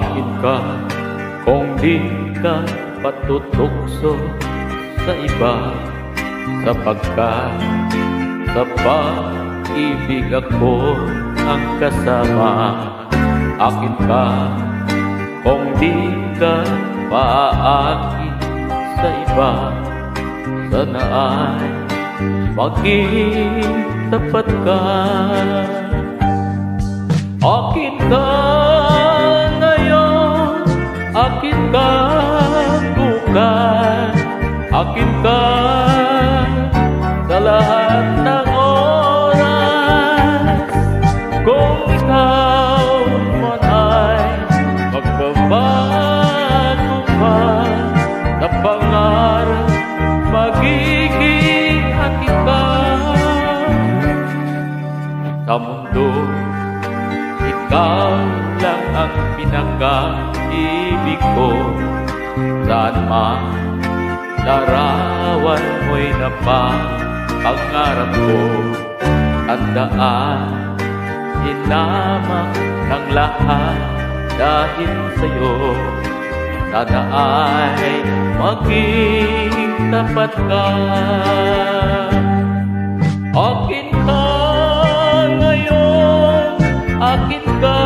Akin ka kung di ka patutukso sa iba, sapagkat sa pag-ibig ako ang kasama. Akin ka kung di ka paaakin sa iba, sana ay maging tapat ka. Akin ka ngayon, akin ka bukas, akin ka sa lahat ng oras. Kung ikaw man ay magbabago pa sa pangarap, magiging akin ka. Sa mundo, ikaw lang ang pinaka-ibig ko. Saan man larawan mo'y napapangarap ko. Tandaan, hinamak ng lahat dahil sa'yo. Sana ay maging tapat ka. Akin ka ngayon, akin ka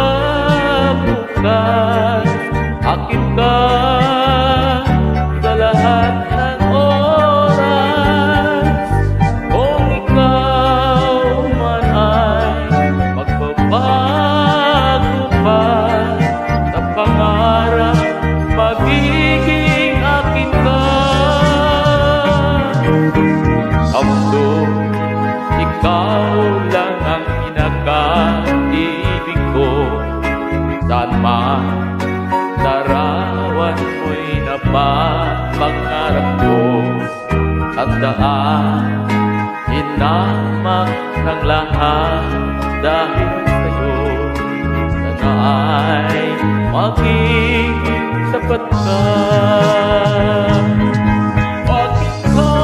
bukas, akin ka sa lahat ng oras. Kung ikaw man ay magbabago pa sa pangarap, magiging akin ka. Sa mundo, ikaw lang ang pinaka-ibig ko. Saan man larawan mo'y napapangarap ko. Tandaan, hinamak ng lahat dahil sa'yo. Sana ay maging sapat ka. Akin ka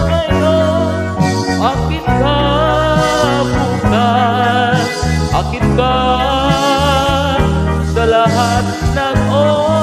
ngayon, akin ka bukas, akin ka sa lahat ng oras.